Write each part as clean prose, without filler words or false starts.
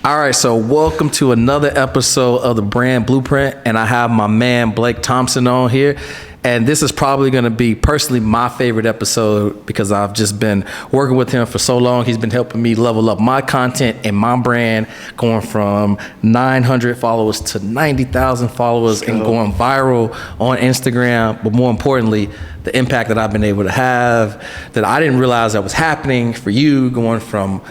All right, so welcome to another episode of the Brand Blueprint, and I have my man Blake Thompson on here, and this is probably going to be personally my favorite episode because I've just been working with him for so long. He's been helping me level up my content and my brand, going from 900 followers to 90,000 followers and going viral on Instagram, but more importantly, the impact that I've been able to have that I didn't realize that was happening for you, going from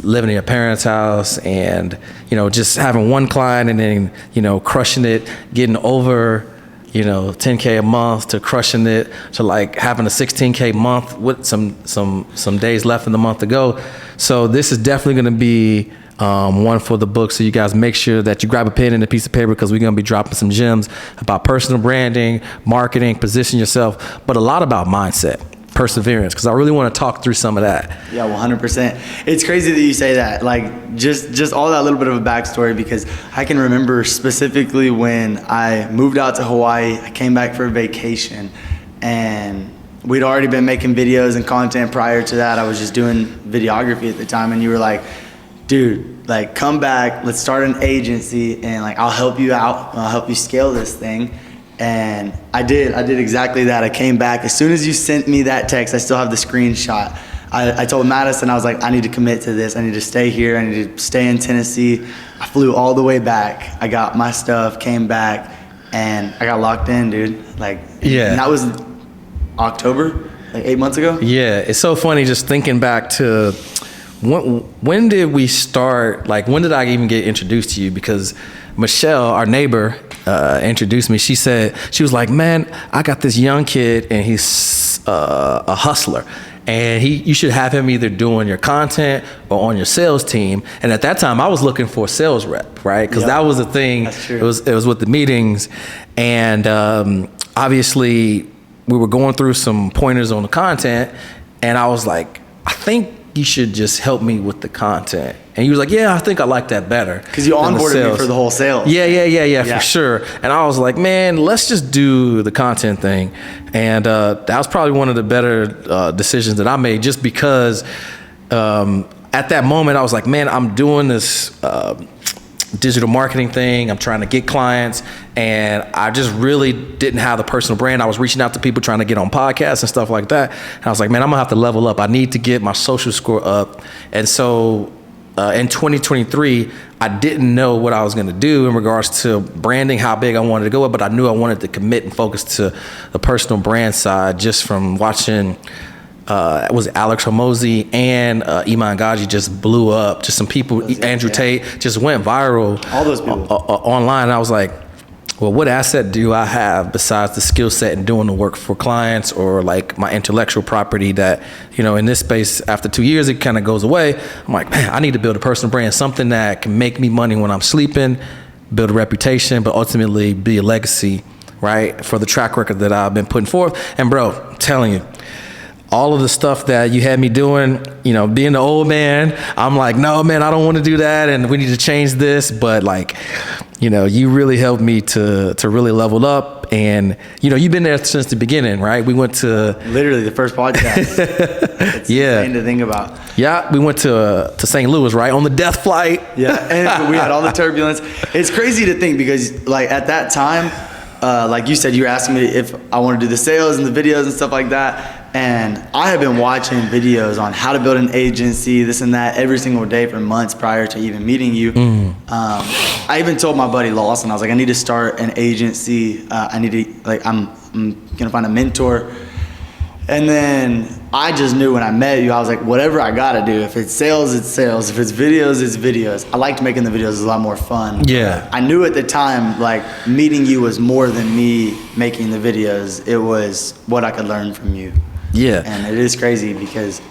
living in your parents' house and, just having one client and then, crushing it, getting over, 10K a month to crushing it to like having a 16K month with some days left in the month to go. So this is definitely going to be one for the book. So you guys make sure that you grab a pen and a piece of paper because we're going to be dropping some gems about personal branding, marketing, position yourself, but a lot about mindset. Perseverance, because I really want to talk through some of that. Yeah, 100%. It's crazy that you say that. Like just all that little bit of a backstory, because I can remember specifically when I moved out to Hawaii. I came back for a vacation, and we'd already been making videos and content prior to that. I was just doing videography at the time, and you were like, dude, like come back, let's start an agency, and like I'll help you out, I'll help you scale this thing. And I did exactly that. I came back. As soon as you sent me that text, I still have the screenshot. I told Madison, I was like, I need to commit to this. I need to stay here. I need to stay in Tennessee. I flew all the way back. I got my stuff, came back, and I got locked in, dude. Like, yeah. And that was October, like 8 months ago. Yeah, it's so funny just thinking back to when did we start? Like, when did I even get introduced to you? Because Michelle, our neighbor, introduced me. She was like, man, I got this young kid and he's a hustler, and you should have him either doing your content or on your sales team. And at that time I was looking for a sales rep, right? Because that was the thing. That's true. It was with the meetings, and obviously we were going through some pointers on the content, and I was like, I think you should just help me with the content. And he was like, yeah, I think I like that better. Because you onboarded me for the whole sales. Yeah, for sure. And I was like, man, let's just do the content thing. And that was probably one of the better decisions that I made, just because at that moment I was like, man, I'm doing this digital marketing thing. I'm trying to get clients, and I just really didn't have the personal brand. I was reaching out to people trying to get on podcasts and stuff like that. And I was like, man, I'm gonna have to level up. I need to get my social score up. And so in 2023, I didn't know what I was gonna do in regards to branding, how big I wanted to go, but I knew I wanted to commit and focus to the personal brand side just from watching was alexhormozi and imangadzhi just blew up. Just some people, Andrew Tate, just went viral. All those people online. And I was like, well, what asset do I have besides the skill set and doing the work for clients, or like my intellectual property that, in this space, after 2 years, it kind of goes away. I'm like, man, I need to build a personal brand, something that can make me money when I'm sleeping, build a reputation, but ultimately be a legacy, right, for the track record that I've been putting forth. And bro, I'm telling you, all of the stuff that you had me doing, being the old man, I'm like, no, man, I don't want to do that, and we need to change this. But like, you really helped me to really level up, and you've been there since the beginning, right? We went to literally the first podcast. It's insane to think about. Yeah, we went to St. Louis, right, on the death flight. Yeah, and we had all the turbulence. It's crazy to think because like at that time, like you said, you were asking me if I want to do the sales and the videos and stuff like that. And I have been watching videos on how to build an agency, this and that, every single day for months prior to even meeting you. I even told my buddy Lawson, I was like, I need to start an agency. I need to, I'm gonna find a mentor. And then I just knew when I met you, I was like, whatever I gotta do. If it's sales, it's sales. If it's videos, it's videos. I liked making the videos. It was a lot more fun. Yeah. I knew at the time, like, meeting you was more than me making the videos. It was what I could learn from you. Yeah. And it is crazy because,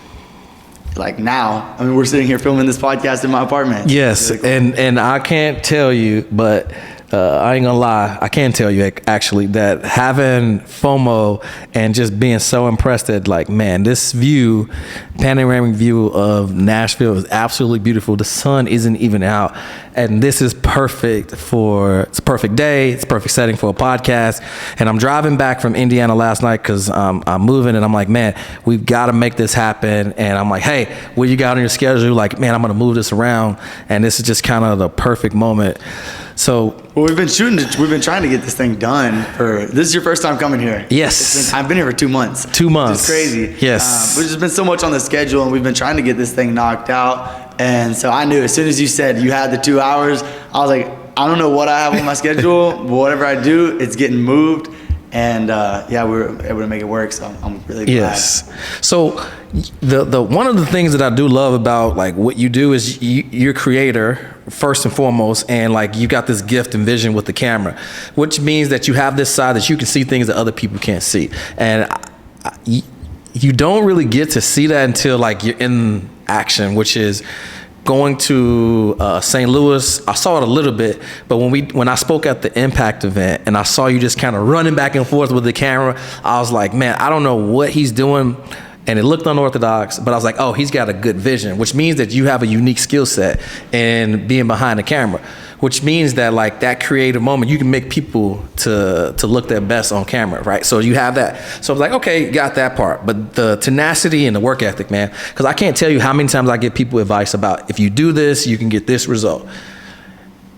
like, now, we're sitting here filming this podcast in my apartment. Yes, really cool. And I can't tell you, but I ain't gonna lie, I can tell you actually that having FOMO and just being so impressed that, like, man, this view, panoramic view of Nashville is absolutely beautiful. The sun isn't even out, and this is perfect it's a perfect day, it's a perfect setting for a podcast. And I'm driving back from Indiana last night because I'm moving, and I'm like, man, we've got to make this happen. And I'm like, hey, what you got on your schedule? Like, man, I'm gonna move this around, and this is just kind of the perfect moment. So, well, we've been trying to get this thing done this is your first time coming here. Yes. I've been here for 2 months. 2 months. It's crazy. Yes. There's just been so much on the schedule, and we've been trying to get this thing knocked out. And so I knew as soon as you said you had the 2 hours, I was like, I don't know what I have on my schedule, but whatever I do, it's getting moved. And we were able to make it work, so I'm really glad. Yes. So the one of the things that I do love about, like, what you do is you're a creator first and foremost, and, like, you got this gift and vision with the camera, which means that you have this side that you can see things that other people can't see. And you don't really get to see that until, like, you're in action, which is going to St. Louis. I saw it a little bit, but when I spoke at the Impact event and I saw you just kind of running back and forth with the camera, I was like, man, I don't know what he's doing. And it looked unorthodox, but I was like, oh, he's got a good vision, which means that you have a unique skill set in being behind the camera, which means that, like, that creative moment, you can make people to look their best on camera, right? So you have that. So I was like, okay, got that part. But the tenacity and the work ethic, man, because I can't tell you how many times I give people advice about, if you do this, you can get this result.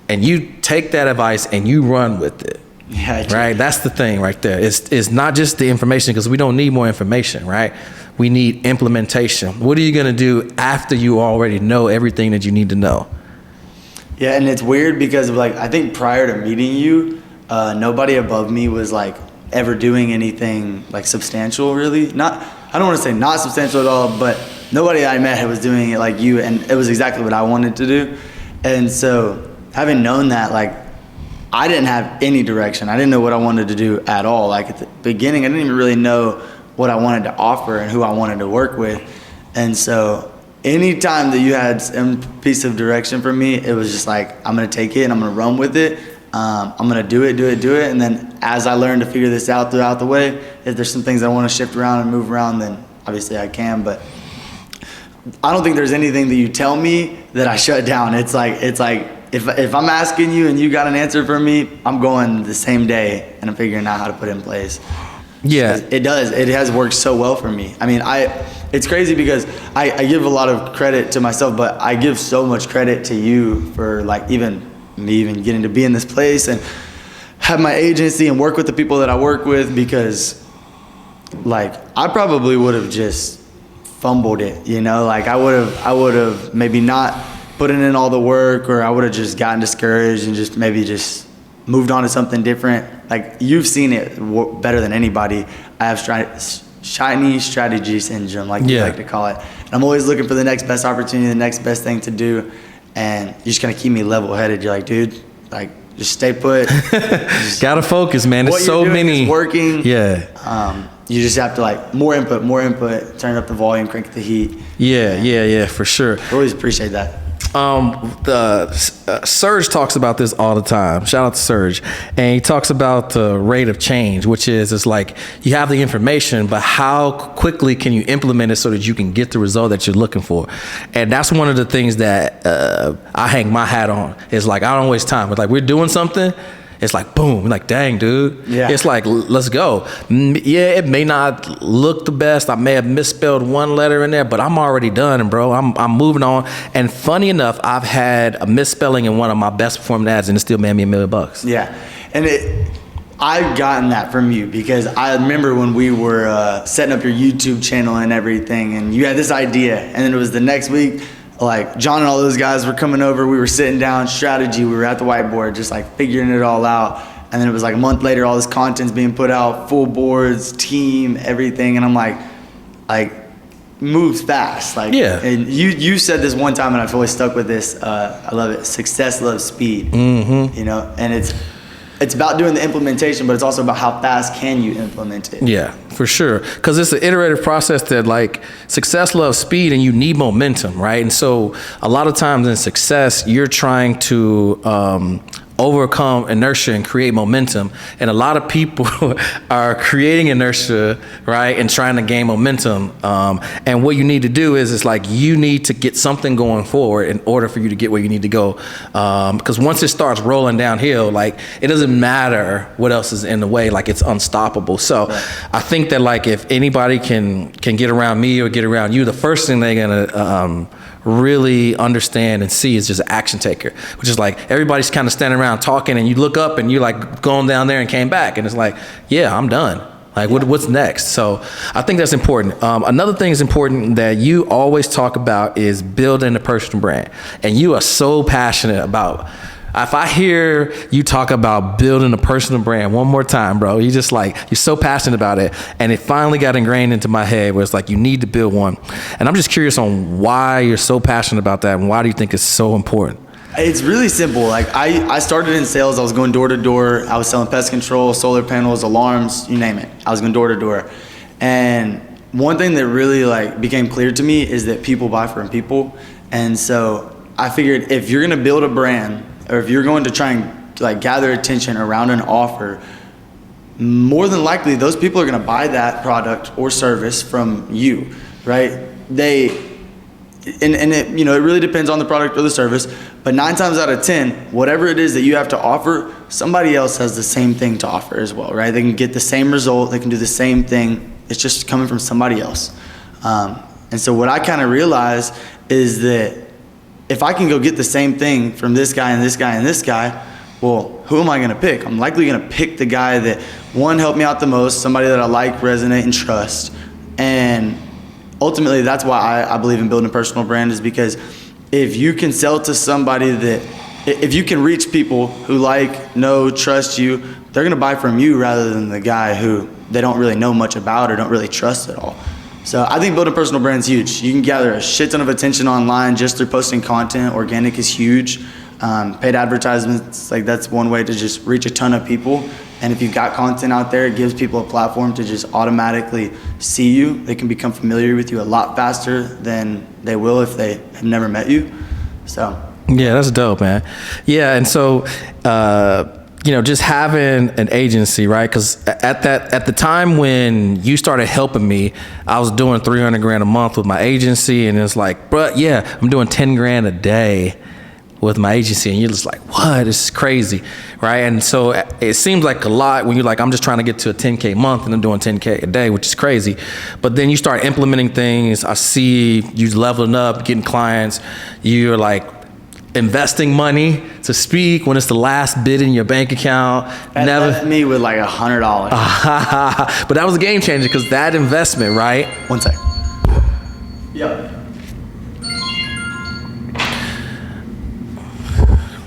And you take that advice and you run with it. Yeah, right? That's the thing right there. It's not just the information, because we don't need more information, right? We need implementation. What are you going to do after you already know everything that you need to know? Yeah, and it's weird because, like, I think prior to meeting you, nobody above me was, like, ever doing anything, like, substantial, really. I don't want to say not substantial at all, but nobody I met was doing it like you, and it was exactly what I wanted to do. And so, having known that, like, I didn't have any direction. I didn't know what I wanted to do at all. Like, at the beginning, I didn't even really know what I wanted to offer and who I wanted to work with. And so anytime that you had some piece of direction for me, it was just like, I'm going to take it and I'm going to run with it. I'm going to do it. And then as I learn to figure this out throughout the way, if there's some things I want to shift around and move around, then obviously I can. But I don't think there's anything that you tell me that I shut down. It's like if I'm asking you and you got an answer for me, I'm going the same day and I'm figuring out how to put it in place. Yeah, it does. It has worked so well for me. I mean, it's crazy because I give a lot of credit to myself, but I give so much credit to you for, like, even getting to be in this place and have my agency and work with the people that I work with, because, like, I probably would have just fumbled it, you know? Like, I would have maybe not put in all the work, or I would have just gotten discouraged and just moved on to something different. Like, you've seen it better than anybody. I have shiny strategy syndrome, like you like to call it. And I'm always looking for the next best opportunity, the next best thing to do. And you're just going to keep me level-headed. You're like, dude, like, just stay put. Gotta focus, man. There's so many. It's working. Yeah. You just have to, like, more input, turn up the volume, crank the heat. Yeah, for sure. I always appreciate that. Serge talks about this all the time. Shout out to Serge. And he talks about the rate of change, which is, it's like, you have the information, but how quickly can you implement it so that you can get the result that you're looking for? And that's one of the things that I hang my hat on. It's like, I don't waste time. It's like, we're doing something, it's like, boom, like, dang, dude. Yeah. It's like, let's go. Yeah, it may not look the best. I may have misspelled one letter in there, but I'm already done, and bro, I'm moving on. And funny enough, I've had a misspelling in one of my best performing ads, and it still made me $1 million. Yeah, and I've gotten that from you, because I remember when we were setting up your YouTube channel and everything, and you had this idea, and then it was the next week, like, John and all those guys were coming over, we were sitting down, strategy, we were at the whiteboard, just, like, figuring it all out. And then it was like a month later, all this content's being put out, full boards, team, everything. And I'm like, moves fast. Like, yeah. And you said this one time, and I've always stuck with this. I love it. Success loves speed. Mm-hmm. You know, and it's about doing the implementation, but it's also about how fast can you implement it. Yeah, for sure. Because it's an iterative process that, like, success loves speed, and you need momentum, right? And so a lot of times in success, you're trying to overcome inertia and create momentum. And a lot of people are creating inertia, right, and trying to gain momentum. And what you need to do is, it's like you need to get something going forward in order for you to get where you need to go. Because once it starts rolling downhill, like, it doesn't matter what else is in the way, like, it's unstoppable. So I think that, like, if anybody can get around me or get around you, the first thing they're gonna really understand and see is just an action taker, which is like everybody's kind of standing around talking, and you look up and you're like going down there and came back, and it's like, yeah, I'm done. Like, what's next? So I think that's important. Another thing is important that you always talk about is building a personal brand, and you are so passionate about. If I hear you talk about building a personal brand one more time, bro, you're so passionate about it. And it finally got ingrained into my head where it's like, you need to build one. And I'm just curious on why you're so passionate about that, and why do you think it's so important? It's really simple. Like, I started in sales. I was going door to door. I was selling pest control, solar panels, alarms, you name it. I was going door to door. And one thing that really like became clear to me is that people buy from people. And so I figured, if you're going to build a brand, or if you're going to try and like gather attention around an offer, more than likely those people are going to buy that product or service from you, right? It really depends on the product or the service, but 9 times out of 10, whatever it is that you have to offer, somebody else has the same thing to offer as well, right? They can get the same result, they can do the same thing. It's just coming from somebody else. And so what I kind of realized is that if I can go get the same thing from this guy and this guy and this guy, well, who am I going to pick? I'm likely going to pick the guy that, one, helped me out the most, somebody that I like, resonate, and trust. And ultimately, that's why I believe in building a personal brand, is because if you can sell to somebody if you can reach people who like, know, trust you, they're going to buy from you rather than the guy who they don't really know much about or don't really trust at all. So I think building a personal brand is huge. You can gather a shit ton of attention online just through posting content. Organic is huge. Paid advertisements, like, that's one way to just reach a ton of people. And if you've got content out there, it gives people a platform to just automatically see you. They can become familiar with you a lot faster than they will if they have never met you. So yeah, that's dope, man. Yeah, and so just having an agency, right? Because at the time when you started helping me, I was doing $300,000 a month with my agency, and it's like, bro, yeah, I'm doing $10,000 a day with my agency, and you're just like, what? This is crazy, right? And so it seems like a lot when you're like, I'm just trying to get to a 10K a month, and I'm doing 10K a day, which is crazy. But then you start implementing things. I see you leveling up, getting clients. You're like investing money to speak when it's the last bit in your bank account. That left me with like $100. But that was a game changer, because that investment, right? One sec. Yep.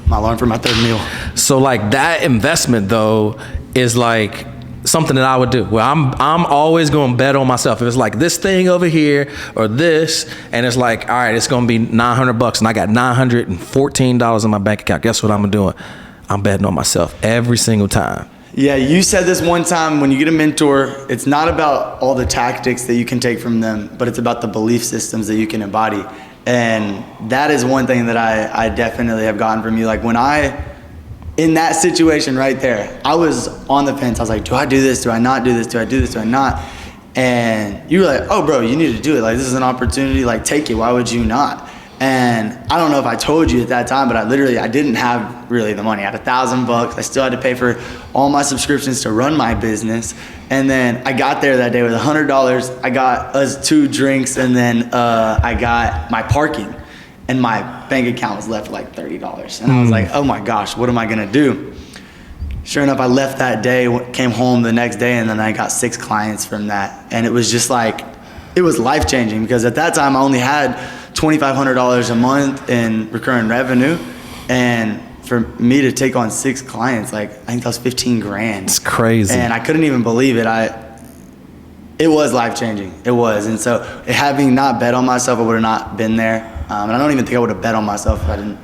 My alarm for my third meal. So like that investment though is like something that I would do. Well, I'm always going to bet on myself. If it's like this thing over here or this, and it's like, all right, it's going to be $900 and I got $914 in my bank account. Guess what I'm doing? I'm betting on myself every single time. Yeah, you said this one time, when you get a mentor, it's not about all the tactics that you can take from them, but it's about the belief systems that you can embody. And that is one thing that I definitely have gotten from you. Like, when in that situation right there, I was on the fence. I was like, do I do this? Do I not do this? Do I do this? Do I not? And you were like, oh, bro, you need to do it. Like, this is an opportunity. Like, take it. Why would you not? And I don't know if I told you at that time, but I didn't have really the money. I had $1,000. I still had to pay for all my subscriptions to run my business. And then I got there that day with $100. I got us 2 drinks, and then I got my parking, and my bank account was left like $30. And I was like, oh my gosh, what am I gonna do? Sure enough, I left that day, came home the next day, and then I got 6 clients from that. And it was just like, it was life-changing, because at that time I only had $2,500 a month in recurring revenue, and for me to take on 6 clients, like, I think that was $15,000. It's crazy. And I couldn't even believe it. It was life-changing. It was. And so, having not bet on myself, I would have not been there. And I don't even think I would have bet on myself if I didn't,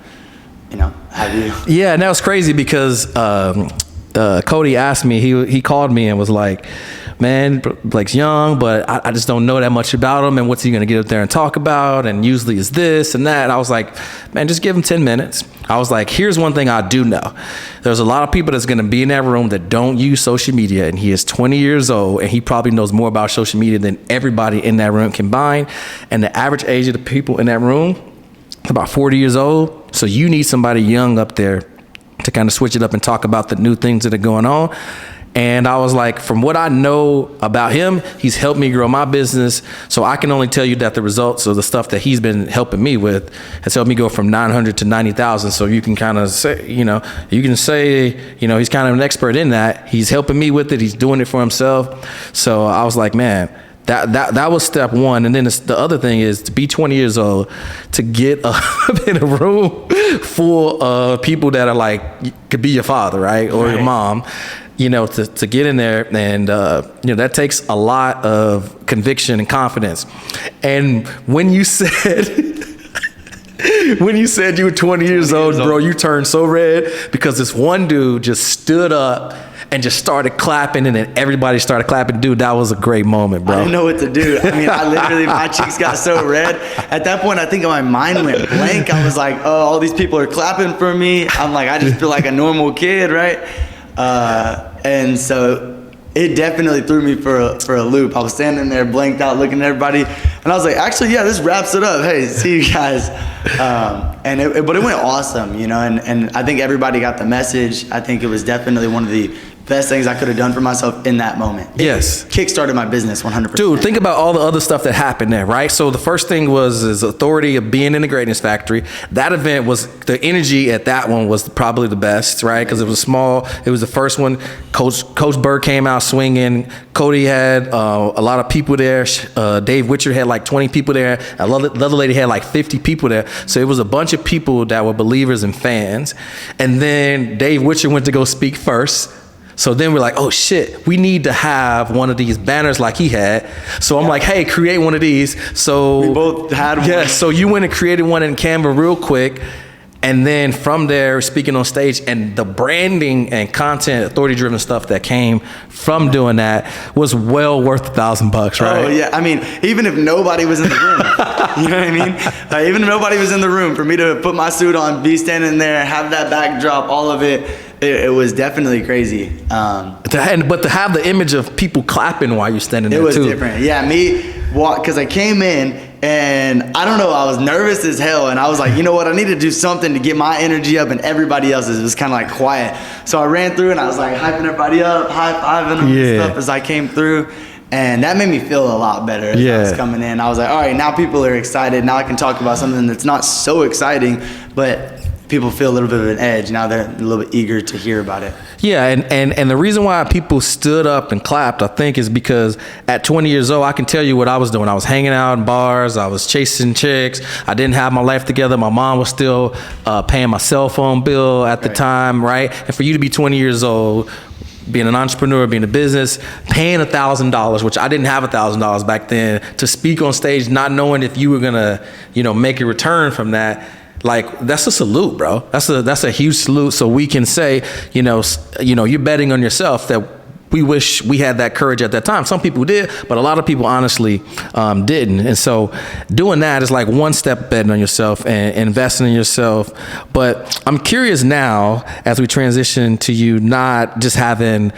have you. Yeah, and that was crazy, because Cody asked me, he called me and was like, man, Blake's young, but I just don't know that much about him, and what's he gonna get up there and talk about, and usually it's this and that. I was like, man, just give him 10 minutes. I was like, here's one thing I do know. There's a lot of people that's gonna be in that room that don't use social media, and he is 20 years old, and he probably knows more about social media than everybody in that room combined, and the average age of the people in that room is about 40 years old, so you need somebody young up there to kind of switch it up and talk about the new things that are going on. And I was like, from what I know about him, he's helped me grow my business. So I can only tell you that the results of the stuff that he's been helping me with has helped me go from 900 to 90,000. So you can kind of say, you can say, he's kind of an expert in that. He's helping me with it. He's doing it for himself. So I was like, man, that was step one. And then the other thing is to be 20 years old, to get up in a room full of people that are like, could be your father, right? Or your mom. To get in there, and that takes a lot of conviction and confidence. And when you said you were 20 years old, bro, you turned so red because this one dude just stood up and just started clapping, and then everybody started clapping. Dude, that was a great moment, bro. I didn't know what to do. I mean, my cheeks got so red. At that point, I think my mind went blank. I was like, oh, all these people are clapping for me. I'm like, I just feel like a normal kid, right? And so it definitely threw me for a loop. I was standing there blanked out looking at everybody, and I was like, actually, yeah, this wraps it up. Hey, see you guys. But it went awesome, and I think everybody got the message. I think it was definitely one of the best things I could have done for myself in that moment. Yes. It kickstarted my business 100%. Dude, think about all the other stuff that happened there, right? So the first thing was his authority of being in the greatness factory. That event was, the energy at that one was probably the best, right? Because it was small. It was the first one. Coach Bird came out swinging. Cody had a lot of people there. Dave Witcher had like 20 people there. Another lady had like 50 people there. So it was a bunch of people that were believers and fans. And then Dave Witcher went to go speak first. So then we're like, oh shit, we need to have one of these banners like he had. So I'm like, hey, create one of these. So we both had one. Yeah, so you went and created one in Canva real quick. And then from there, speaking on stage, and the branding and content, authority-driven stuff that came from doing that was well worth $1,000, right? Oh yeah, I mean, even if nobody was in the room, you know what I mean? Even if nobody was in the room, for me to put my suit on, be standing there, have that backdrop, all of it was definitely crazy. But to have the image of people clapping while you're standing there, it was too. different. Yeah, because I came in, and I don't know, I was nervous as hell, and I was like, you know what, I need to do something to get my energy up and everybody else's. It was kind of like quiet. So I ran through and I was like hyping everybody up, high-fiving them and stuff as I came through. And that made me feel a lot better as I was coming in. I was like, all right, now people are excited. Now I can talk about something that's not so exciting, but people feel a little bit of an edge. Now they're a little bit eager to hear about it. Yeah, and the reason why people stood up and clapped, I think, is because at 20 years old, I can tell you what I was doing. I was hanging out in bars. I was chasing chicks. I didn't have my life together. My mom was still paying my cell phone bill at the time, right? And for you to be 20 years old, being an entrepreneur, being in business, paying $1,000, which I didn't have $1,000 back then, to speak on stage, not knowing if you were gonna, make a return from that. Like, that's a salute, bro. That's a huge salute. So we can say, you're betting on yourself, that we wish we had that courage at that time. Some people did, but a lot of people honestly didn't. And so doing that is like one step betting on yourself and investing in yourself. But I'm curious now, as we transition to you not just having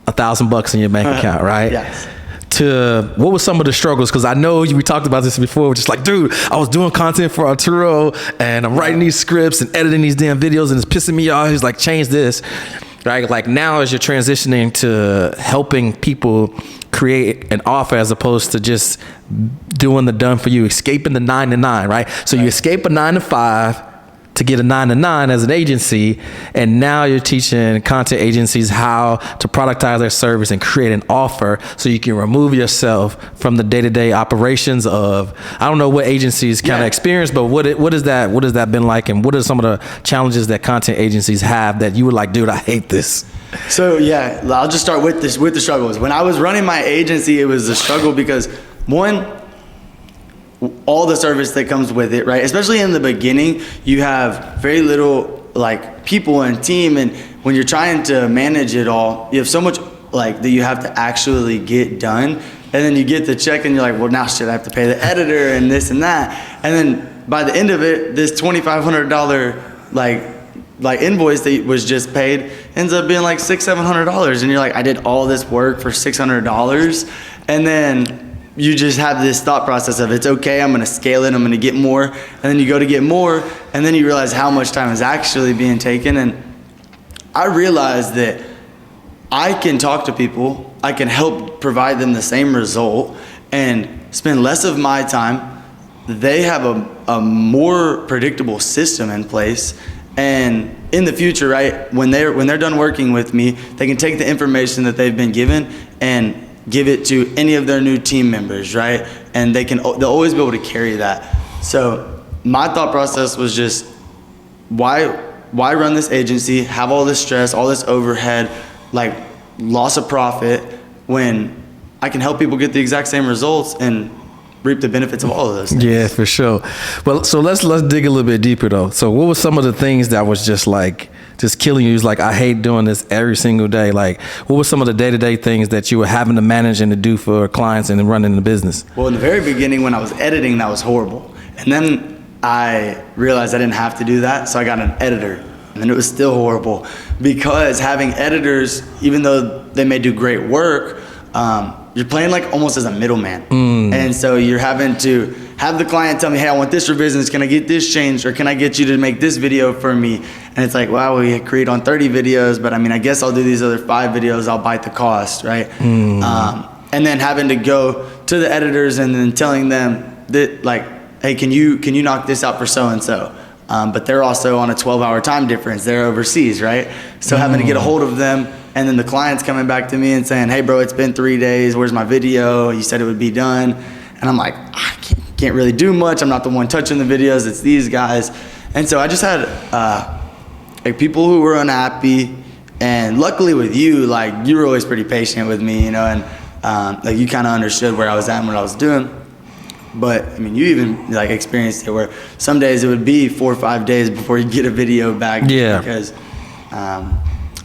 $1,000 in your bank account, right? Yes. To what were some of the struggles? Because I know we talked about this before, just like, dude, I was doing content for Arturo and I'm writing these scripts and editing these damn videos and it's pissing me off. He's like, change this, right? Like now as you're transitioning to helping people create an offer as opposed to just doing the done for you, escaping the 9 to 9, right? So you escape a 9 to 5 to get a 9 to 9 as an agency, and now you're teaching content agencies how to productize their service and create an offer so you can remove yourself from the day-to-day operations of, I don't know what agencies kind of experience, but what has that been like, and what are some of the challenges that content agencies have that you were like, dude, I hate this? So yeah, I'll just start with the struggles. When I was running my agency, it was a struggle because one, all the service that comes with it, right? Especially in the beginning, you have very little like people and team, and when you're trying to manage it all, you have so much like that you have to actually get done. And then you get the check and you're like, well, now shit, I have to pay the editor and this and that. And then by the end of it, this $2,500 like invoice that was just paid ends up being like $600-700. And you're like, I did all this work for $600. And then you just have this thought process of, it's okay, I'm gonna scale it, I'm gonna get more. And then you go to get more, and then you realize how much time is actually being taken. And I realized that I can talk to people, I can help provide them the same result and spend less of my time. They have a more predictable system in place. And in the future, right, when they're done working with me, they can take the information that they've been given and give it to any of their new team members, right? And they'll always be able to carry that. So my thought process was just, why run this agency, have all this stress, all this overhead, like loss of profit, when I can help people get the exact same results and reap the benefits of all of those things. Yeah, for sure. Well, so let's dig a little bit deeper though. So what were some of the things that was just killing you? It's like, I hate doing this every single day. Like, what were some of the day-to-day things that you were having to manage and to do for clients and running the business? Well, in the very beginning when I was editing, that was horrible. And then I realized I didn't have to do that, so I got an editor. And then it was still horrible, because having editors, even though they may do great work, you're playing like almost as a middleman. And so you're having to have the client tell me, hey, I want this revisions, can I get this changed, or can I get you to make this video for me? And it's like, wow, we agreed on 30 videos, but I mean, I guess I'll do these other 5 videos, I'll bite the cost, right? And then having to go to the editors and then telling them that, like, hey, can you knock this out for so-and-so? But they're also on a 12-hour time difference. They're overseas, right? So having to get a hold of them, and then the client's coming back to me and saying, hey, bro, it's been 3 days. Where's my video? You said it would be done. And I'm like, I can't really do much. I'm not the one touching the videos. It's these guys. And so I just had like people who were unhappy. And luckily with you, like, you were always pretty patient with me, you know, and like you kind of understood where I was at and what I was doing. But I mean, you even like experienced it where some days it would be 4 or 5 days before you get a video back. Yeah. Because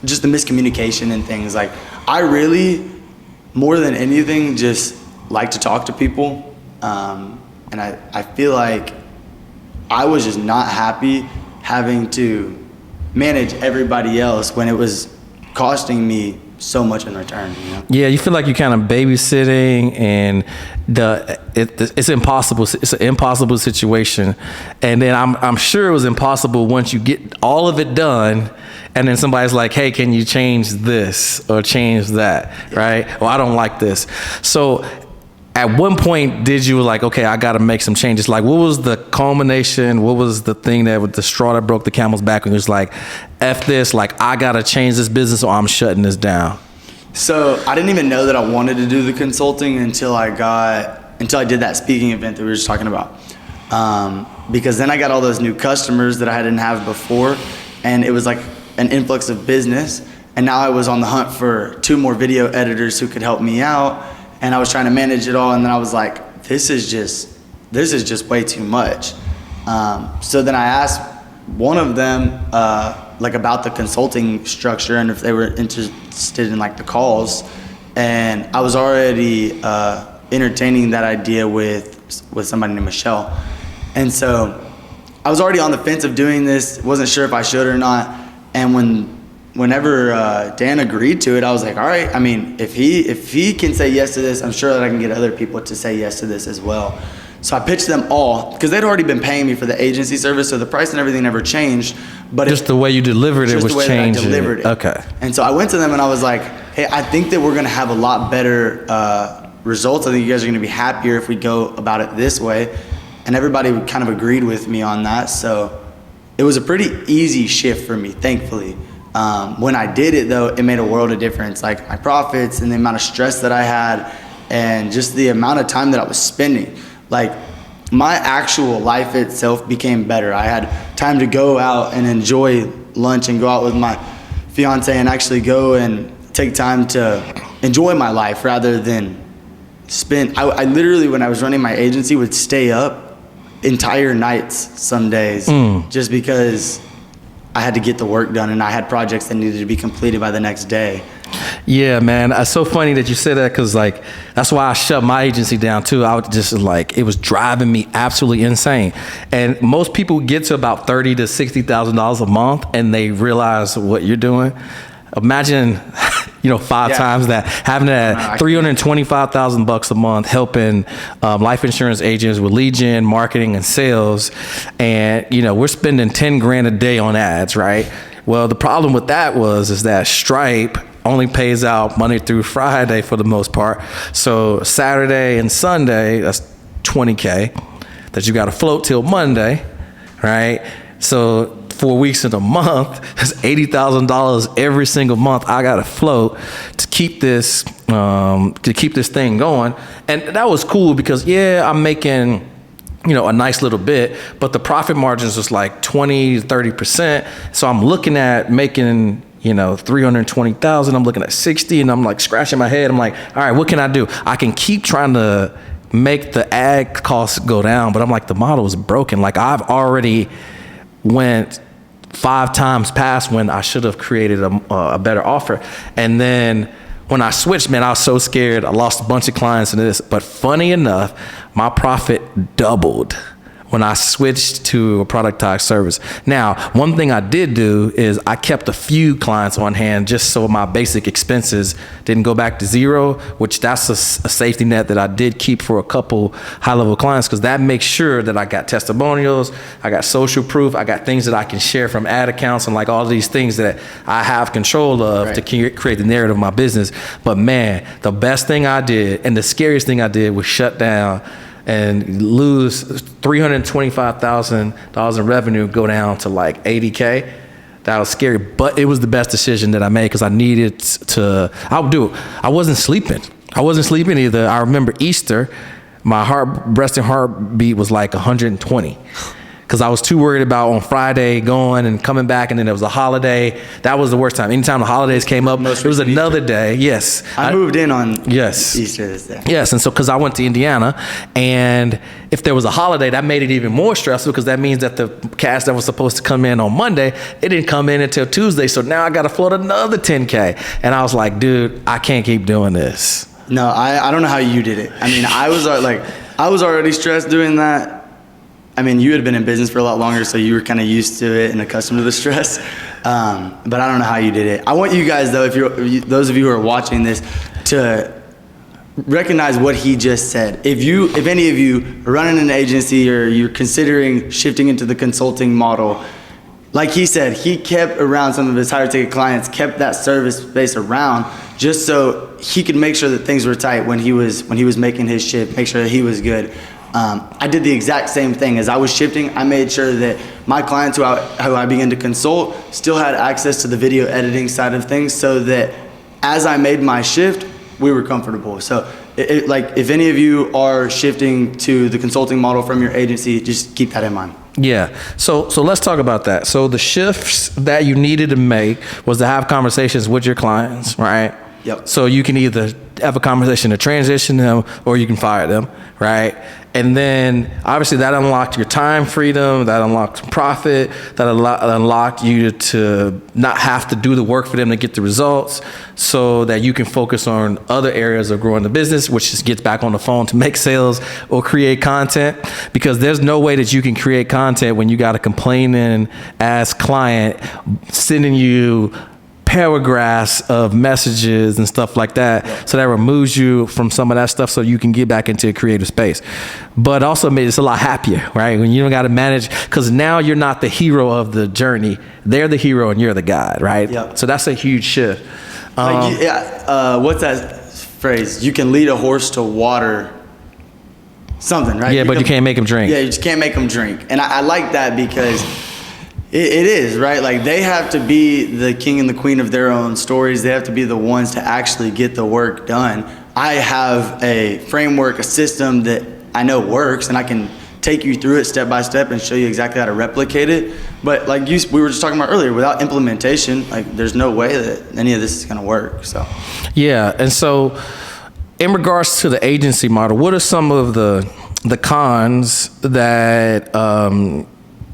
just the miscommunication and things. Like, I really, more than anything, just like to talk to people. And I feel like I was just not happy having to manage everybody else when it was costing me so much in return, you know? Yeah, you feel like you're kind of babysitting, and it's impossible. It's an impossible situation, and then I'm sure it was impossible once you get all of it done, and then somebody's like, "Hey, can you change this or change that?" Right? Well, I don't like this. So, at one point, did you like, okay, I got to make some changes? Like, what was the culmination? What was the thing that was the straw that broke the camel's back? And it was like, F this, like, I got to change this business or I'm shutting this down. So I didn't even know that I wanted to do the consulting until I did that speaking event that we were just talking about. Because then I got all those new customers that I didn't have before, and it was like an influx of business. And now I was on the hunt for 2 more video editors who could help me out. And I was trying to manage it all, and then I was like, this is just way too much. So then I asked one of them like about the consulting structure and if they were interested in like the calls. And I was already entertaining that idea with somebody named Michelle. And so I was already on the fence of doing this, wasn't sure if I should or not. And whenever Dan agreed to it, I was like, all right, I mean, if he can say yes to this, I'm sure that I can get other people to say yes to this as well. So I pitched them all, because they'd already been paying me for the agency service, so the price and everything never changed. But just the way you delivered it was changing. Just the way that I delivered it. Okay. And so I went to them and I was like, hey, I think that we're gonna have a lot better results. I think you guys are gonna be happier if we go about it this way. And everybody kind of agreed with me on that. So it was a pretty easy shift for me, thankfully. When I did it though, it made a world of difference. Like my profits and the amount of stress that I had and just the amount of time that I was spending. Like my actual life itself became better. I had time to go out and enjoy lunch and go out with my fiance and actually go and take time to enjoy my life rather than I literally, when I was running my agency, would stay up entire nights some days just because I had to get the work done and I had projects that needed to be completed by the next day. Yeah, man. It's so funny that you said that because, like, that's why I shut my agency down too. I would just like, it was driving me absolutely insane. And most people get to about $30,000 to $60,000 a month, and they realize what you're doing. Imagine, 5 times that, having that $325,000 a month, helping life insurance agents with lead gen, marketing, and sales, and we're spending 10 grand a day on ads, right? Well, the problem with that is that Stripe only pays out Monday through Friday for the most part. So Saturday and Sunday, that's $20K that you got to float till Monday, right? So 4 weeks in a month, that's $80,000 every single month I got to float to keep this thing going. And that was cool because I'm making a nice little bit, but the profit margins was like 20 to 30%. So I'm looking at making 320,000. I'm looking at 60, and I'm like scratching my head. I'm like, all right, what can I do? I can keep trying to make the ad costs go down, but I'm like, the model is broken. Like, I've already went 5 times past when I should have created a better offer. And then when I switched, man, I was so scared. I lost a bunch of clients in this, but funny enough, my profit doubled when I switched to a productized service. Now, one thing I did do is I kept a few clients on hand just so my basic expenses didn't go back to zero, which that's a safety net that I did keep for a couple high-level clients, because that makes sure that I got testimonials, I got social proof, I got things that I can share from ad accounts, and like all of these things that I have control of to create the narrative of my business. But man, the best thing I did and the scariest thing I did was shut down and lose $325,000 in revenue, go down to like 80K. That was scary, but it was the best decision that I made because I needed to. I wasn't sleeping. Either. I remember Easter, my breast and heartbeat was like 120. Because I was too worried about on Friday going and coming back, and then there was a holiday. That was the worst time. Anytime the holidays came up, it was another day. Yes. I moved in on Easter this day. Yes, and so because I went to Indiana, and if there was a holiday, that made it even more stressful because that means that the cash that was supposed to come in on Monday, it didn't come in until Tuesday. So now I got to float another 10K. And I was like, dude, I can't keep doing this. No, I don't know how you did it. I mean, I was already stressed doing that. I mean, you had been in business for a lot longer, so you were kind of used to it and accustomed to the stress. But I don't know how you did it. I want you guys, though, those of you who are watching this, to recognize what he just said. If any of you are running an agency or you're considering shifting into the consulting model, like he said, he kept around some of his higher ticket clients, kept that service base around just so he could make sure that things were tight when he was making his shift, make sure that he was good. I did the exact same thing. As I was shifting, I made sure that my clients who I began to consult still had access to the video editing side of things, so that as I made my shift, we were comfortable. So like if any of you are shifting to the consulting model from your agency, just keep that in mind. Yeah. So let's talk about that. So the shifts that you needed to make was to have conversations with your clients, right? Yep. So you can either have a conversation to transition them or you can fire them, right? And then obviously that unlocked your time freedom, that unlocked profit, that unlocked you to not have to do the work for them to get the results, so that you can focus on other areas of growing the business, which just gets back on the phone to make sales or create content. Because there's no way that you can create content when you got a complaining ass client sending you paragraphs of messages and stuff like that. So that removes you from some of that stuff so you can get back into a creative space. But also makes it a lot happier, right? When you don't got to manage, because now you're not the hero of the journey. They're the hero and you're the guide, right? Yep. So that's a huge shift. What's that phrase? You can lead a horse to water. Something, right? Yeah, but you can't make them drink. Yeah, you just can't make them drink. And I like that because it is, right? Like, they have to be the king and the queen of their own stories. They have to be the ones to actually get the work done. I have a framework, a system that I know works, and I can take you through it step by step and show you exactly how to replicate it. But like we were just talking about earlier, without implementation, like, there's no way that any of this is going to work. So yeah. And so in regards to the agency model, what are some of the cons that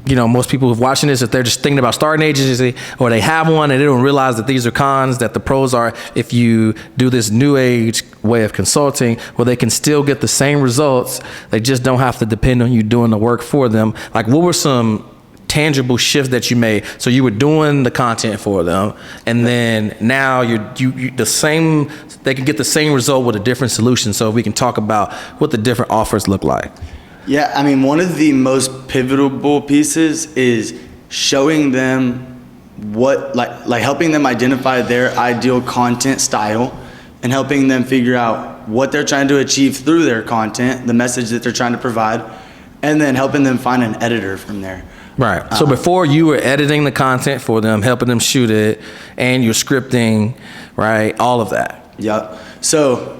most people who've watching this, if they're just thinking about starting an agency or they have one and they don't realize that these are cons, that the pros are if you do this new age way of consulting where they can still get the same results, they just don't have to depend on you doing the work for them. Like, what were some tangible shifts that you made? So you were doing the content for them, and then now you they can get the same result with a different solution. So we can talk about what the different offers look like. Yeah, I mean, one of the most pivotal pieces is showing them what, like helping them identify their ideal content style and helping them figure out what they're trying to achieve through their content, the message that they're trying to provide, and then helping them find an editor from there. Right. So before you were editing the content for them, helping them shoot it, and you're scripting, right? All of that. Yep. So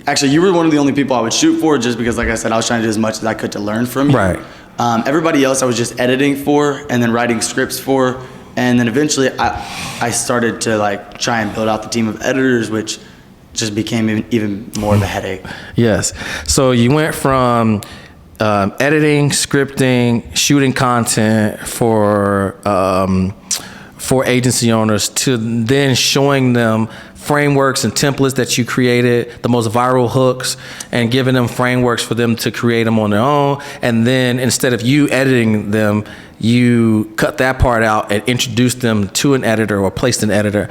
actually, you were one of the only people I would shoot for, just because, like I said, I was trying to do as much as I could to learn from you. Right. Everybody else I was just editing for and then writing scripts for. And then eventually I started to like try and build out the team of editors, which just became even more of a headache. Yes. So you went from editing, scripting, shooting content for agency owners to then showing them frameworks and templates that you created, the most viral hooks, and giving them frameworks for them to create them on their own. And then instead of you editing them, you cut that part out and introduce them to an editor or placed an editor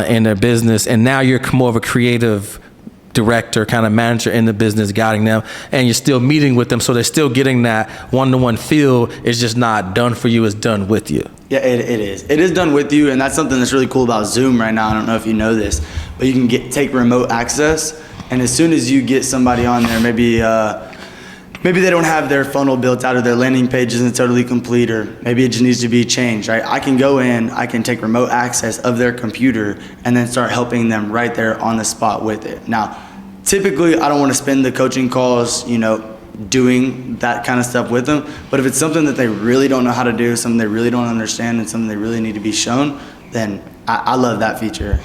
in their business. And now you're more of a creative director, kind of manager in the business, guiding them, and you're still meeting with them, so they're still getting that one-to-one feel. It's just not done for you, it's done with you. Yeah, it is. It is done with you, and that's something that's really cool about Zoom right now. I don't know if you know this, but you can take remote access, and as soon as you get somebody on there, maybe they don't have their funnel built out, or their landing page isn't totally complete, or maybe it just needs to be changed, right? I can go in, I can take remote access of their computer and then start helping them right there on the spot with it. Now, typically, I don't want to spend the coaching calls, doing that kind of stuff with them. But if it's something that they really don't know how to do, something they really don't understand, and something they really need to be shown, then I love that feature.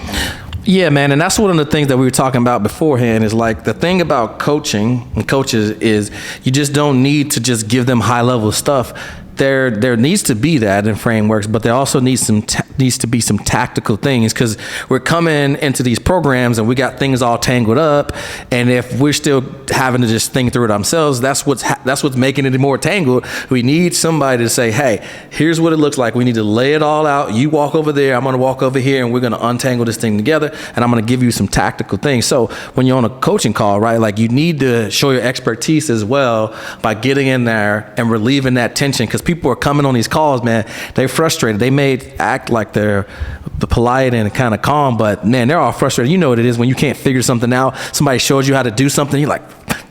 Yeah, man, and that's one of the things that we were talking about beforehand is like the thing about coaching and coaches is you just don't need to just give them high-level stuff. There needs to be that in frameworks, but there also needs to be some tactical things, because we're coming into these programs and we got things all tangled up, and if we're still having to just think through it ourselves, that's what's making it more tangled. We need somebody to say, hey, here's what it looks like. We need to lay it all out. You walk over there, I'm going to walk over here, and we're going to untangle this thing together, and I'm going to give you some tactical things. So when you're on a coaching call, right, like you need to show your expertise as well by getting in there and relieving that tension, because people are coming on these calls, man, they're frustrated. They may act like they're the polite and kind of calm, but man, they're all frustrated. You know what it is when you can't figure something out. Somebody shows you how to do something, you're like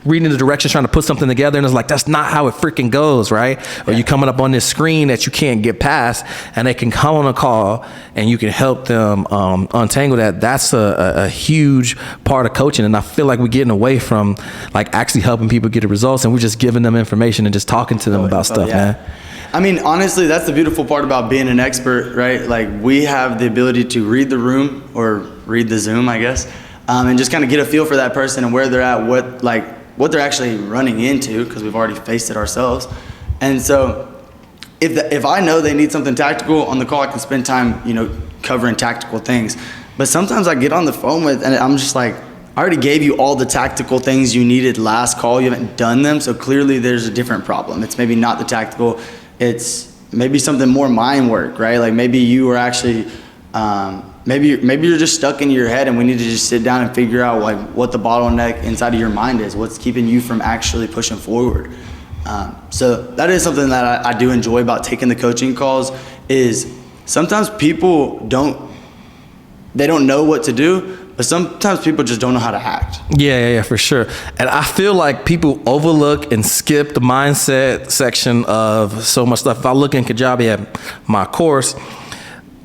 reading the directions, trying to put something together, and it's like, that's not how it freaking goes, right? Or you coming up on this screen that you can't get past, and they can come on a call and you can help them untangle that. That's a huge part of coaching, and I feel like we're getting away from like actually helping people get the results, and we're just giving them information and just talking to them about stuff, man. I mean, honestly, that's the beautiful part about being an expert, right? Like, we have the ability to read the room, or read the Zoom, I guess, and just kind of get a feel for that person and where they're at, what they're actually running into, because we've already faced it ourselves. And so if I know they need something tactical on the call, I can spend time, covering tactical things. But sometimes I get on the phone and I'm just like, I already gave you all the tactical things you needed last call. You haven't done them, so clearly there's a different problem. It's maybe not the tactical. It's maybe something more mind work, right? Like maybe you are actually, maybe you're just stuck in your head, and we need to just sit down and figure out like what the bottleneck inside of your mind is, what's keeping you from actually pushing forward. So that is something that I do enjoy about taking the coaching calls, is sometimes people don't know what to do, but sometimes people just don't know how to act. Yeah, for sure. And I feel like people overlook and skip the mindset section of so much stuff. If I look in Kajabi at my course,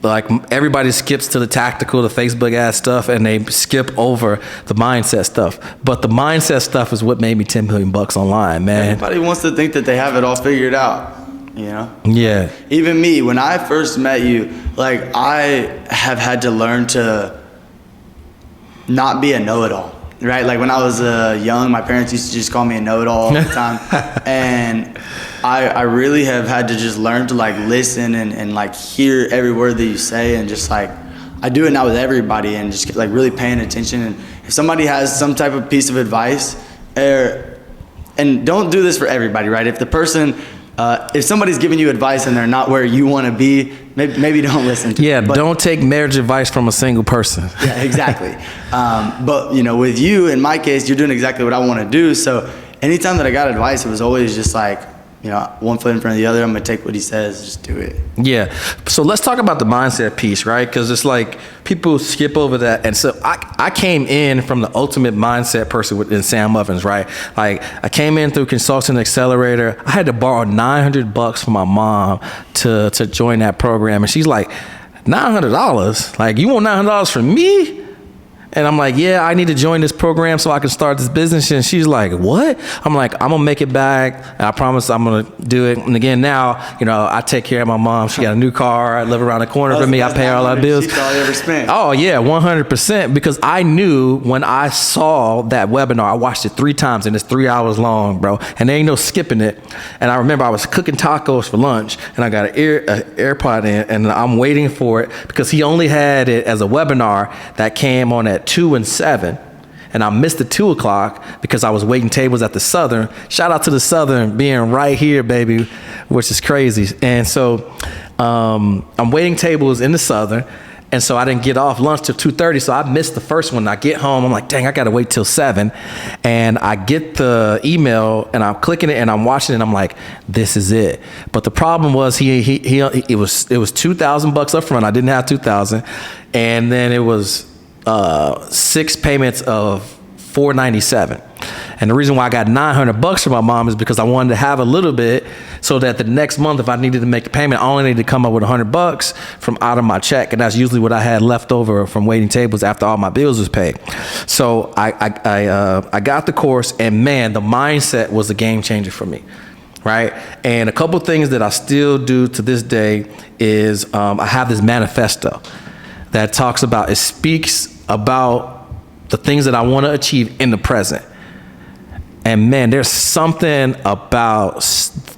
like everybody skips to the tactical, the Facebook ad stuff, and they skip over the mindset stuff. But the mindset stuff is what made me $10 million online, man. Everybody wants to think that they have it all figured out, Yeah. Even me, when I first met you, like I have had to learn to not be a know-it-all, right? Like when I was young, my parents used to just call me a know-it-all all the time. And I really have had to just learn to like listen and like hear every word that you say, and just like I do it now with everybody, and just like really paying attention. And if somebody has some type of piece of advice, and don't do this for everybody, right? If the person, if somebody's giving you advice and they're not where you want to be, maybe don't listen to Yeah, it. But, don't take marriage advice from a single person. yeah, exactly. But you know, with you, in my case, you're doing exactly what I want to do. So anytime that I got advice, it was always just like, you know, one foot in front of the other. I'm going to take what he says, just do it. Yeah. So let's talk about the mindset piece, right? Because it's like people skip over that. And so I came in from the ultimate mindset person in Sam Muffins, right? Like I came in through Consulting Accelerator. I had to borrow $900 from my mom to join that program. And she's like, $900? Like, you want $900 from me? And I'm like, yeah, I need to join this program so I can start this business. And she's like, what? I'm like, I'm gonna make it back. And I promise I'm gonna do it. And again, now, you know, I take care of my mom. She got a new car. I live around the corner from me. I pay all our bills. That's all you ever spent. Oh yeah, 100%. Because I knew when I saw that webinar, I watched it 3 times and it's 3 hours long, bro. And there ain't no skipping it. And I remember I was cooking tacos for lunch and I got an AirPod in and I'm waiting for it because he only had it as a webinar that came on at 2 and 7, and I missed the 2 o'clock because I was waiting tables at the Southern. Shout out to the Southern being right here, baby, which is crazy. And so I'm waiting tables in the Southern, and so I didn't get off lunch till 2:30, so I missed the first one. I get home, I'm like, dang, I gotta wait till 7, and I get the email, and I'm clicking it, and I'm watching it, and I'm like, this is it. But the problem was it was $2,000 up front. I didn't have $2,000, and then it was 6 payments of $497. And the reason why I got $900 from my mom is because I wanted to have a little bit so that the next month, if I needed to make a payment, I only needed to come up with $100 from out of my check. And that's usually what I had left over from waiting tables after all my bills was paid. So I got the course, and man, the mindset was a game changer for me. Right. And a couple things that I still do to this day is I have this manifesto that talks about, it speaks about the things that I want to achieve in the present. And man, there's something about,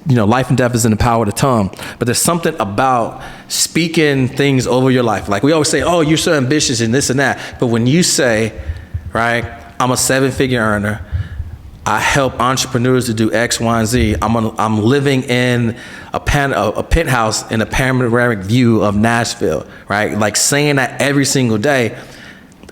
you know, life and death is in the power of the tongue, but there's something about speaking things over your life. Like we always say, oh, you're so ambitious and this and that. But when you say, right, I'm a 7-figure earner, I help entrepreneurs to do X, Y, and Z. I'm living in a penthouse in a panoramic view of Nashville, right? Like saying that every single day,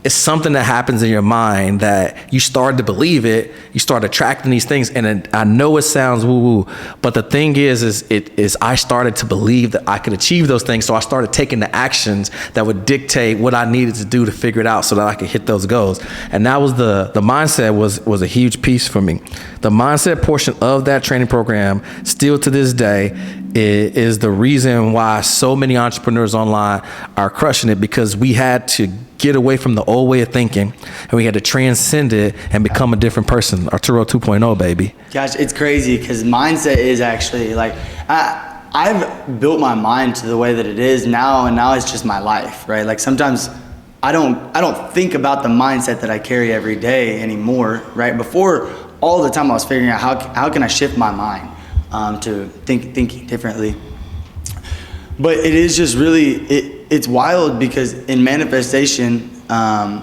it's something that happens in your mind that you start to believe it, you start attracting these things. And I know it sounds woo-woo, but the thing is I started to believe that I could achieve those things. So I started taking the actions that would dictate what I needed to do to figure it out so that I could hit those goals. And that was the mindset was a huge piece for me. The mindset portion of that training program still to this day is the reason why so many entrepreneurs online are crushing it, because we had to get away from the old way of thinking and we had to transcend it and become a different person. Arturo 2.0, baby. Gosh, it's crazy because mindset is actually like, I've built my mind to the way that it is now, and now it's just my life, right? Like sometimes I don't think about the mindset that I carry every day anymore, right? Before, all the time I was figuring out how can I shift my mind to thinking differently. But it is just really, it's wild because in manifestation, I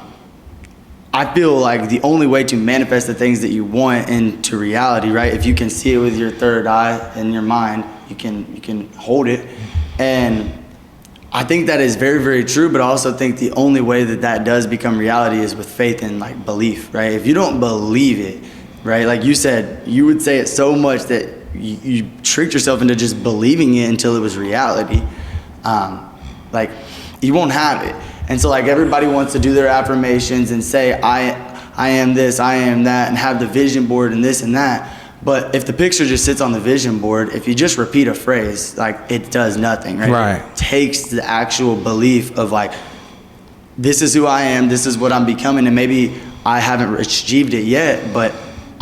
feel like the only way to manifest the things that you want into reality, right? If you can see it with your third eye in your mind, you can hold it. And I think that is very, very true, but I also think the only way that does become reality is with faith and like belief, right? If you don't believe it, right? Like you said, you would say it so much that you tricked yourself into just believing it until it was reality. Like you won't have it. And so like everybody wants to do their affirmations and say, I am this, I am that, and have the vision board and this and that. But if the picture just sits on the vision board, if you just repeat a phrase, like it does nothing, right? Right. It takes the actual belief of like, this is who I am, this is what I'm becoming, and maybe I haven't achieved it yet, but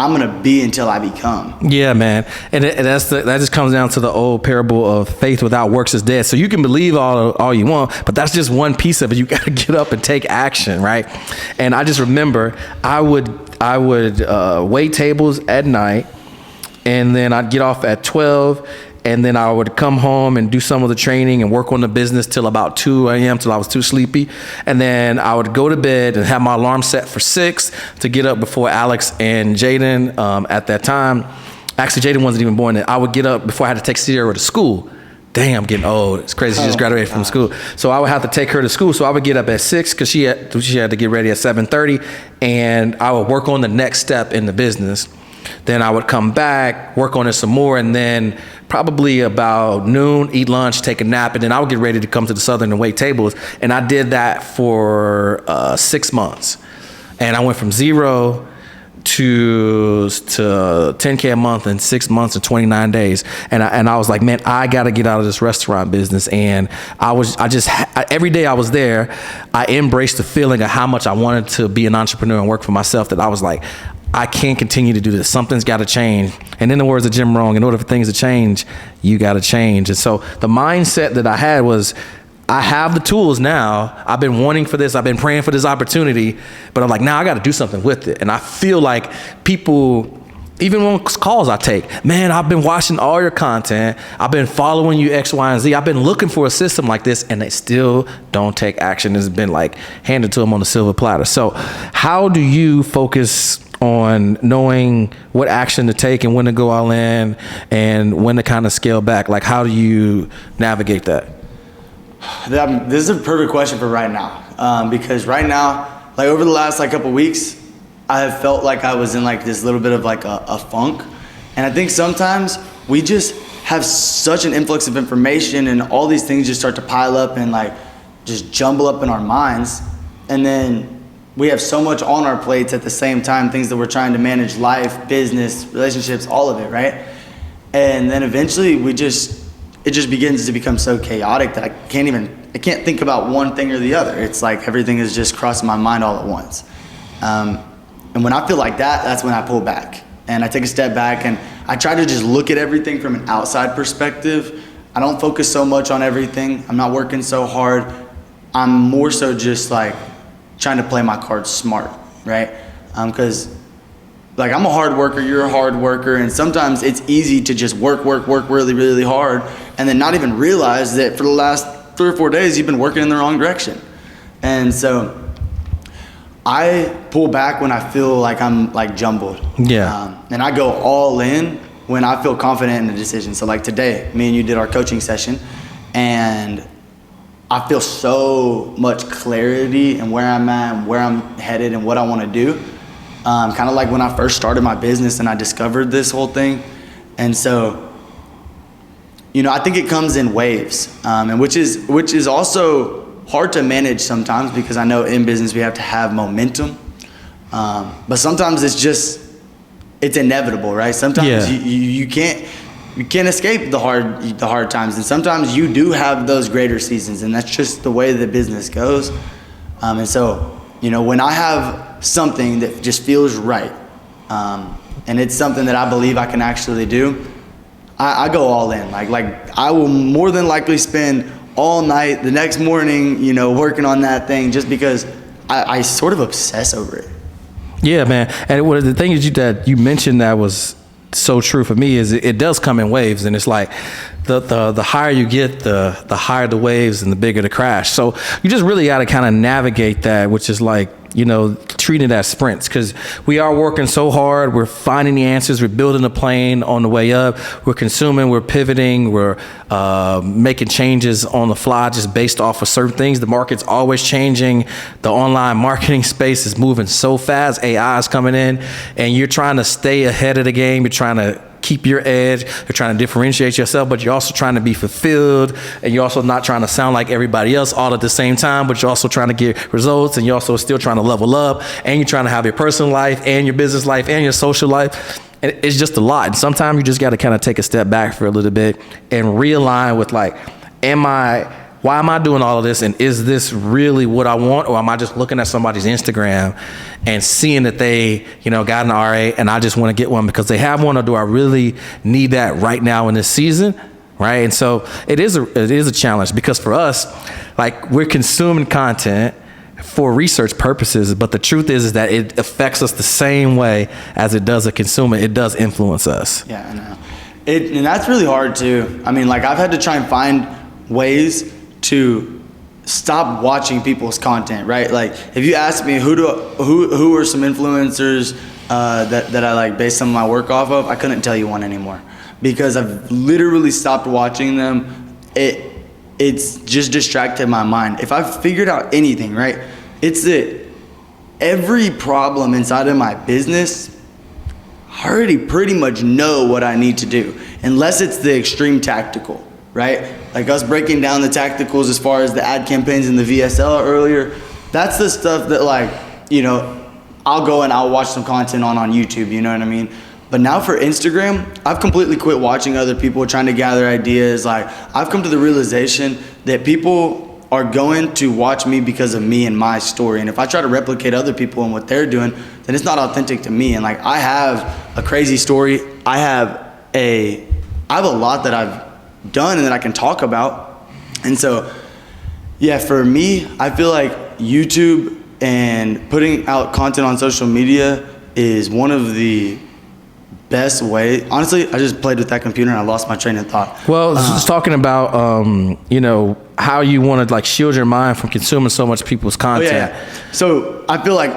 I'm gonna be until I become. Yeah, man, and that just comes down to the old parable of faith without works is dead. So you can believe all you want, but that's just one piece of it. You got to get up and take action, right? And I just remember I would wait tables at night, and then I'd get off at 12, and then I would come home and do some of the training and work on the business till about 2 a.m. till I was too sleepy. And then I would go to bed and have my alarm set for 6 to get up before Alex and Jaden at that time. Actually, Jaden wasn't even born then. I would get up before I had to take Sierra to school. Dang, I'm getting old. It's crazy. She just graduated from school. So I would have to take her to school. So I would get up at 6 because she had to get ready at 7:30. And I would work on the next step in the business. Then I would come back, work on it some more, and then probably about noon, eat lunch, take a nap, and then I would get ready to come to the Southern and wait tables. And I did that for 6 months. And I went from 0 to 10K a month in 6 months and 29 days. And I was like, man, I got to get out of this restaurant business. And every day I was there, I embraced the feeling of how much I wanted to be an entrepreneur and work for myself, that I was like, I can't continue to do this. Something's got to change. And in the words of Jim Rohn, in order for things to change, you got to change. And so the mindset that I had was, I have the tools now. I've been wanting for this. I've been praying for this opportunity, but I'm like, now I got to do something with it. And I feel like people, even on calls I take, man, I've been watching all your content. I've been following you X, Y, and Z. I've been looking for a system like this, and they still don't take action. It's been like handed to them on a silver platter. So how do you focus on knowing what action to take and when to go all in and when to kind of scale back? Like, how do you navigate that? This is a perfect question for right now, because right now, like over the last couple weeks, I have felt like I was in this little bit of a funk. And I think sometimes we just have such an influx of information, and all these things just start to pile up and just jumble up in our minds. And then we have so much on our plates at the same time, things that we're trying to manage: life, business, relationships, all of it, right? And then eventually it just begins to become so chaotic that I can't think about one thing or the other. It's like everything is just crossing my mind all at once. And when I feel like that, that's when I pull back and I take a step back and I try to just look at everything from an outside perspective. I don't focus so much on everything. I'm not working so hard. I'm more so just trying to play my cards smart, right? Because I'm a hard worker, you're a hard worker, and sometimes it's easy to just work really, really hard and then not even realize that for the last 3 or 4 days you've been working in the wrong direction. And so I pull back when I feel like I'm jumbled. Yeah. And I go all in when I feel confident in the decision. So today, me and you did our coaching session, and I feel so much clarity in where I'm at and where I'm headed and what I want to do. Kind of like when I first started my business and I discovered this whole thing. And so, I think it comes in waves, and which is also hard to manage sometimes, because I know in business we have to have momentum. But sometimes it's inevitable, right? Sometimes you can't escape the hard times, and sometimes you do have those greater seasons, and that's just the way the business goes. And so, when I have something that just feels right, and it's something that I believe I can actually do, I go all in. I will more than likely spend all night the next morning, working on that thing, just because I sort of obsess over it. Yeah, man. And one of the things that you mentioned that was so true for me is it does come in waves, and it's like the higher you get, the higher the waves and the bigger the crash. So you just really got to kind of navigate that, which is treating it as sprints, because we are working so hard. We're finding the answers. We're building a plane on the way up. We're consuming. We're pivoting. We're making changes on the fly just based off of certain things. The market's always changing. The online marketing space is moving so fast. AI is coming in, and you're trying to stay ahead of the game. You're trying to keep your edge. You're trying to differentiate yourself, but you're also trying to be fulfilled, and you're also not trying to sound like everybody else all at the same time, but you're also trying to get results, and you're also still trying to level up, and you're trying to have your personal life and your business life and your social life. And it's just a lot. And sometimes you just got to kind of take a step back for a little bit and realign with why am I doing all of this? And is this really what I want? Or am I just looking at somebody's Instagram and seeing that they, got an RA and I just want to get one because they have one? Or do I really need that right now in this season? Right. And so it is a challenge, because for us, we're consuming content. for research purposes, but the truth is that it affects us the same way as it does a consumer. It does influence us. Yeah, I know. And that's really hard too. I mean, like I've had to try and find ways to stop watching people's content, right? Like if you ask me who are some influencers that I like base some of my work off of, I couldn't tell you one anymore because I've literally stopped watching them. It's just distracted my mind. If I've figured out anything, right, it's that every problem inside of my business, I already pretty much know what I need to do, unless it's the extreme tactical, right? Like us breaking down the tacticals as far as the ad campaigns and the VSL earlier. That's the stuff that, like, you know, I'll go and I'll watch some content on YouTube, you know what I mean? But now for Instagram, I've completely quit watching other people trying to gather ideas. Like I've come to the realization that people are going to watch me because of me and my story. And if I try to replicate other people and what they're doing, then it's not authentic to me. And like I have a crazy story. I have a lot that I've done and that I can talk about. And so, yeah, for me, I feel like YouTube and putting out content on social media is one of the best way. Honestly, I just played with that computer and I lost my train of thought. Well, just talking about, you know, how you want to like shield your mind from consuming so much people's content. Yeah. So I feel like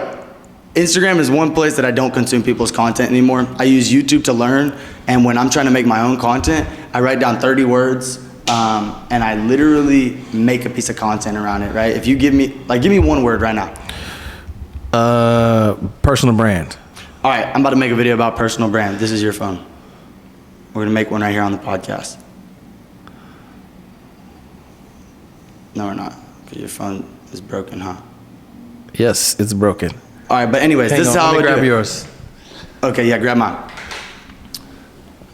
Instagram is one place that I don't consume people's content anymore. I use YouTube to learn. And when I'm trying to make my own content, I write down 30 words and I literally make a piece of content around it, right? If you give me one word right now. Personal brand. All right, I'm about to make a video about personal brand. This is your phone. We're gonna make one right here on the podcast. No, we're not, because your phone is broken, huh? Yes, it's broken. All right, but anyways, this is how I would grab do it. yours. Okay, yeah, grab mine.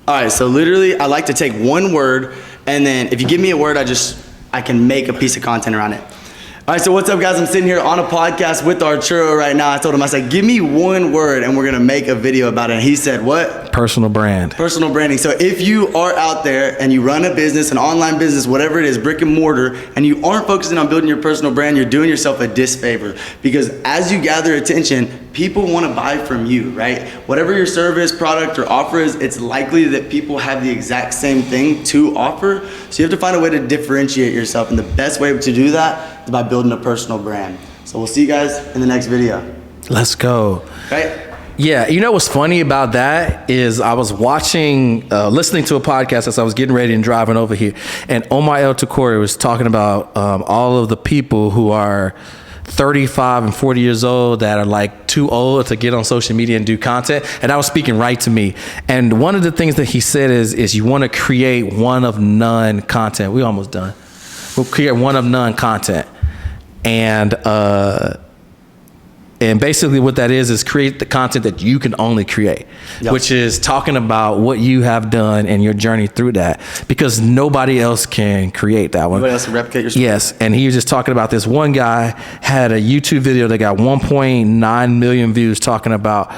All right, so literally, I like to take one word, and then if you give me a word, I can make a piece of content around it. All right, so what's up, guys? I'm sitting here on a podcast with Arturo right now. I told him, I said, give me one word, and we're gonna make a video about it. And he said, what? Personal brand. Personal branding. So if you are out there and you run a business, an online business, whatever it is, brick and mortar, and you aren't focusing on building your personal brand, you're doing yourself a disfavor. Because as you gather attention, people want to buy from you, right? Whatever your service, product, or offer is, it's likely that people have the exact same thing to offer. So you have to find a way to differentiate yourself. And the best way to do that is by building a personal brand. So we'll see you guys in the next video. Let's go. Right? Yeah, you know what's funny about that is I was watching, listening to a podcast as I was getting ready and driving over here, and Omar El Takori was talking about all of the people who are 35 and 40 years old that are like too old to get on social media and do content, and that was speaking right to me. And one of the things that he said is you want to create one of none content. We almost done. We'll create one of none content, and basically what that is create the content that you can only create, yep. Which is talking about what you have done and your journey through that, because nobody else can create that one. Nobody else can replicate your story. Yes, and he was just talking about this one guy had a YouTube video that got 1.9 million views talking about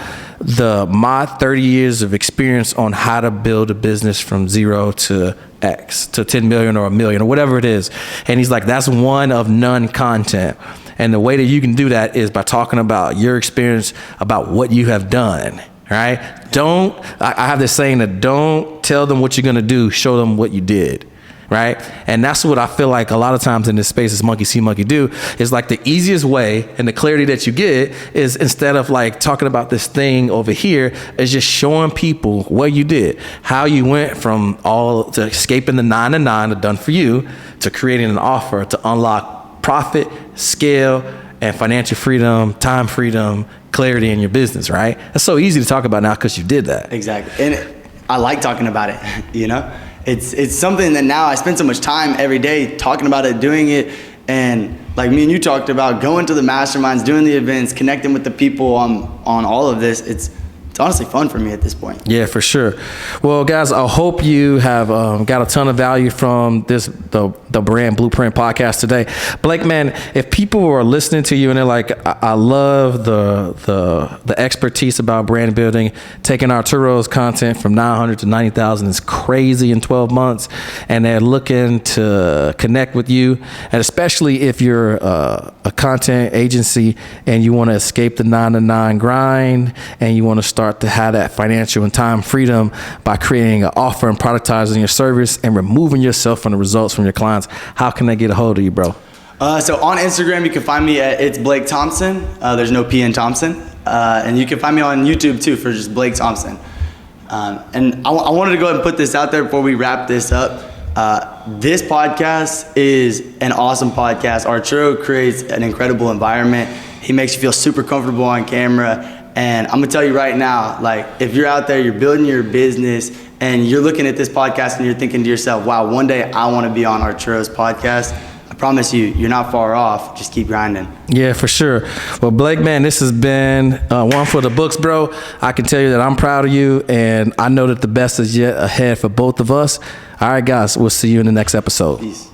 my 30 years of experience on how to build a business from 0 to X, to 10 million or a million or whatever it is. And he's like, that's one of none content. And the way that you can do that is by talking about your experience, about what you have done, right? I have this saying that don't tell them what you're gonna do, show them what you did, right? And that's what I feel like a lot of times in this space is monkey see, monkey do. Is like the easiest way and the clarity that you get is instead of like talking about this thing over here, is just showing people what you did, how you went from to escaping the 9 to 9 to done for you, to creating an offer to unlock profit, scale, and financial freedom, time freedom, clarity in your business, right? That's so easy to talk about now because you did that. Exactly. And I like talking about it, you know? It's something that now I spend so much time every day talking about it, doing it, and like me and you talked about, going to the masterminds, doing the events, connecting with the people on all of this. It's it's honestly fun for me at this point. Yeah, for sure. Well, guys, I hope you have got a ton of value from the Brand Blueprint podcast today. Blake, man, if people are listening to you and they're like, I love the expertise about brand building, taking Arturo's content from 900 to 90,000 is crazy in 12 months, and they're looking to connect with you, and especially if you're a content agency and you want to escape the 9-to-9 grind and you want to start to have that financial and time freedom by creating an offer and productizing your service and removing yourself from the results from your clients, how can they get a hold of you, bro? So on Instagram, you can find me at It's Blake Thompson. There's no P in Thompson. And you can find me on YouTube too for just Blake Thompson. And I wanted to go ahead and put this out there before we wrap this up. This podcast is an awesome podcast. Arturo creates an incredible environment. He makes you feel super comfortable on camera. And I'm gonna tell you right now, like, if you're out there, you're building your business and you're looking at this podcast and you're thinking to yourself, wow, one day I wanna be on Arturo's podcast, I promise you, you're not far off. Just keep grinding. Yeah, for sure. Well, Blake, man, this has been one for the books, bro. I can tell you that I'm proud of you, and I know that the best is yet ahead for both of us. All right, guys, we'll see you in the next episode. Peace.